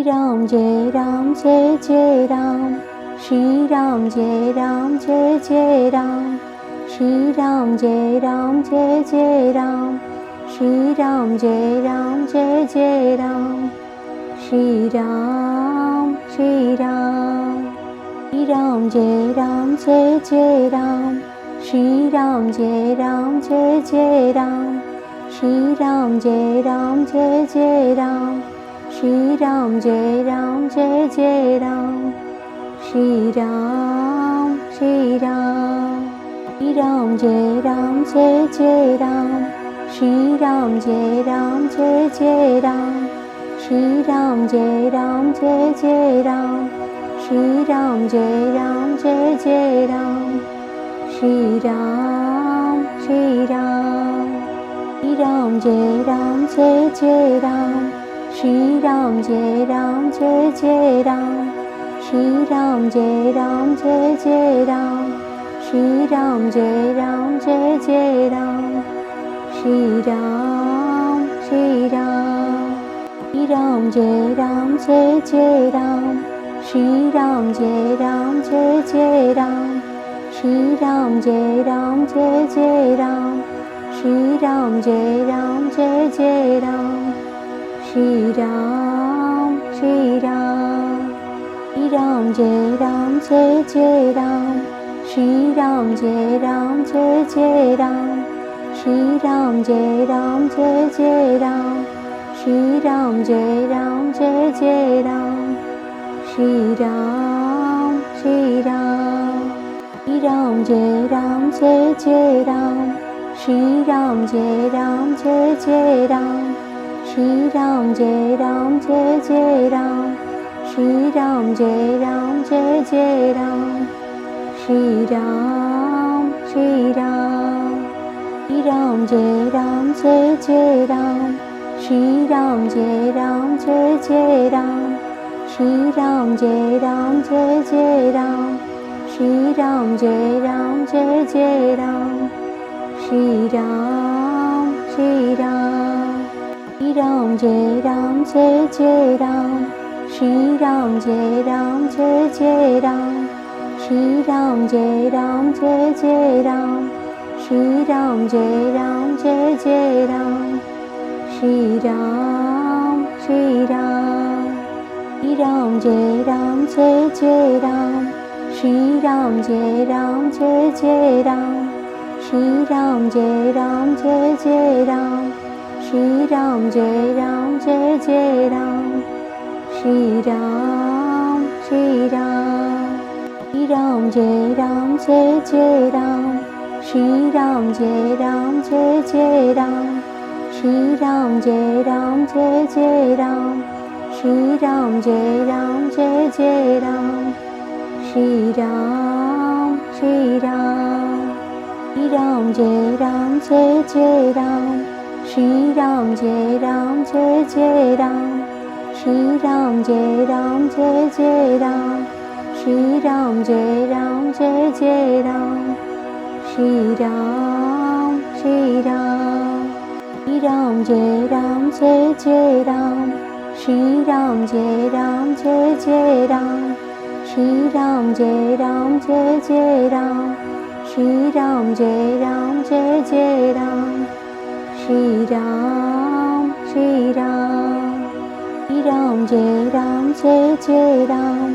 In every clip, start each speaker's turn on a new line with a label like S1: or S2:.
S1: Ram Jai Ram Jai Jai Ram. Shri Ram Jai Ram Jai Jai Ram. Shri Ram Jai Ram Jai Jai Ram. Shri Ram Jai Ram Jai Jai Ram. Shri Ram Shri Ram. Shri Ram Jai Ram Jai Jai Ram. Shri Ram Jai Ram Jai Jai Ram. Shri Ram Jai Ram Jai Jai Ram. Shri Ram Jai Ram Jai Jai Ram. Shri Ram Shri Ram. Shri Ram Jai Ram Jai Jai Ram. Shri Ram Jai Ram Jai Jai Ram. Shri Ram Jai Ram Jai Jai Ram. Shri Ram Jai Ram Jai Jai Ram. Shri Ram Shri Ram. Shri Ram Jai Ram Jai Jai Ram. Shri Ram Jai Ram Jai Jai Ram. Shri Ram Jai Ram Jai Jai Ram. Shri Ram Jai Ram Jai Jai Ram. Shri Ram Shri Ram. Shri Ram Jai Ram Jai Jai Ram. Shri Ram Jai Ram Jai Jai Ram. Shri Ram Jai Ram Jai Jai Ram. Shri Ram Jai Ram Jai Jai Ram. Shri Ram Shri Ram. Shri Ram Jai Ram Jai Jai Ram. Shri Ram Jai Ram Jai Jai Ram. Shri Ram Jai Ram Jai Jai Ram. Shri Ram Jai Ram Jai Jai Ram. Shri Ram Shri Ram. Shri Ram Jai Ram Jai Jai Ram. Shri Ram Jai Ram Jai Jai Ram. Shri Ram Jai Ram Jai Jai Ram. Shri Ram Jai Ram Jai Jai Ram. Shri Ram Shri Ram. Shri Ram Jai Ram Jai Jai Ram. Shri Ram Jai Ram Jai Jai Ram. Shri Ram Jai Ram Jai Jai Ram. Shri Ram Jai Ram Jai Jai Ram. Shri Ram Shri Ram. Shri Ram Jai Ram Jai Jai Ram. Shri Ram Jai Ram Jai Jai Ram. Shri Ram Jai Ram Jai Jai Ram. Shri Ram Jai Ram Jai Jai Ram. Shri Ram Shri Ram. Shri Ram Jai Ram Jai Jai Ram. Shri Ram Jai Ram Jai Jai Ram. Shri Ram Jai Ram Jai Jai Ram. Shri Ram Jai Ram Jai Jai Ram. Shri Ram Shri Ram. Shri Ram Jai Ram Jai Jai Ram. Shri Ram Jai Ram Jai Jai Ram. Shri Ram Jai Ram Jai Jai Ram. Shri Ram Jai Ram Jai Jai Ram. Shri Ram Shri Ram. Shri Ram Jai Ram Jai Jai Ram. Shri Ram Jai Ram Jai Jai Ram. Shri Ram Jai Ram Jai Jai Ram. Shri Ram Jai Ram Jai Jai Ram. Shri Ram Shri Ram. Shri Ram Jai Ram Jai Jai Ram. Shri Ram Jai Ram Jai Jai Ram. Shri Ram Jai Ram Jai Jai Ram. Shri Ram Jai Ram Jai Jai Ram. Shri Ram Shri Ram. Shri Ram Jai Ram Jai Jai Ram.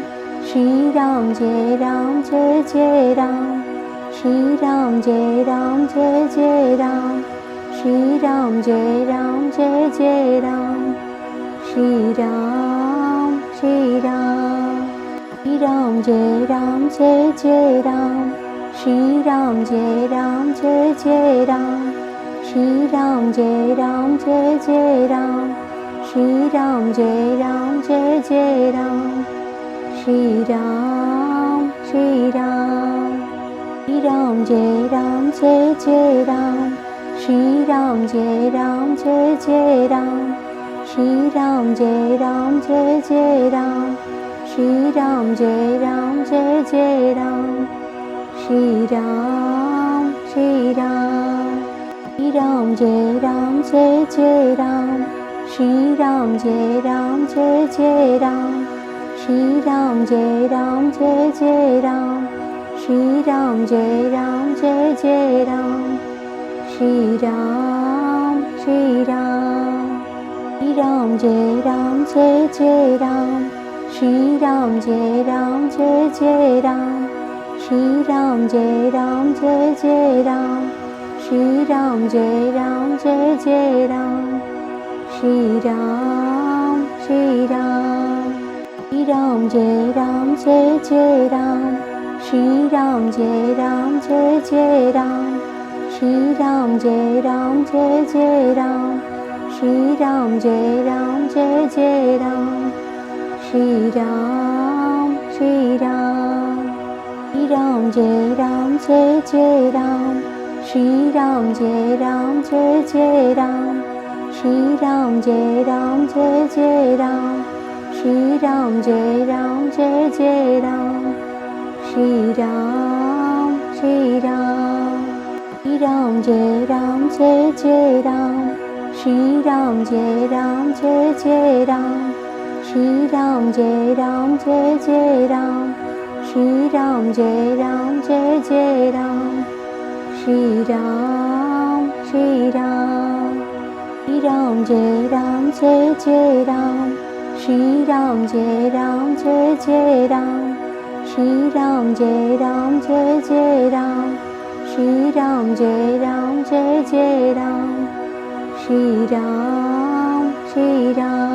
S1: Shri Ram Jai Ram Jai Jai Ram. Shri Ram Jai Ram Jai Jai Ram. Shri Ram Jai Ram Jai Jai Ram. Shri Ram Shri Ram. Shri Ram Jai Ram Jai Jai Ram. Shri Ram Jai Ram Jai Jai Ram. Shri Ram Jai Ram Jai Jai Ram. Shri Ram Jai Ram Jai Jai Ram. Shri Ram Shri Ram. Shri Ram Jai Ram Jai Jai Ram. Shri Ram Jai Ram Jai Jai Ram. Shri Ram Jai Ram Jai Jai Ram. Shri Ram Jai Ram Jai Jai Ram. Shri Ram Shri Ram. Shri Ram Jai Ram Jai Jai Ram. Shri Ram Jai Ram Jai Jai Ram, Shri Ram Jai Ram Jai Jai Ram, Shri Ram Jai Ram Jai Jai Ram, Shri Ram Shri Ram, Shri Ram Jai Ram Jai Jai Ram, Shri Ram Jai Ram Jai Jai Ram, Shri Ram Jai Ram Jai Jai Ram, Shri Ram Jai Ram Jai Jai Ram, Shri Ram Shri Ram, Shri Ram Jai Ram Jai Jai Ram, Shri Ram Jai Ram Jai Jai Ram, Shri Ram Jai Ram Jai Jai Ram, Shri Ram Jai Ram Jai Jai Ram, Shri Ram Shri Ram, Shri Ram Jai Ram Jai Jai Ram, Shri Ram Jai Ram Jai Jai Ram, Shri Ram Jai Ram Jai Jai Ram, Shri Ram Jai Ram Jai Jai Ram, Shri Ram Shri Ram, Shri Ram Jai Ram Jai Jai Ram, Shri Ram Jai Ram Jai Jai Ram, Shri Ram Jai Ram Jai Jai Ram, Shri Ram Jai Ram Jai Jai Ram, Shri Ram Shri Ram, Shri Ram Jai Ram Jai Jai Ram, Shri Ram Jai Ram Jai Jai Ram, Shri Ram Jai Ram Jai Jai Ram, Shri Ram Jai Ram Jai Jai Ram, Shri Ram Shri Ram.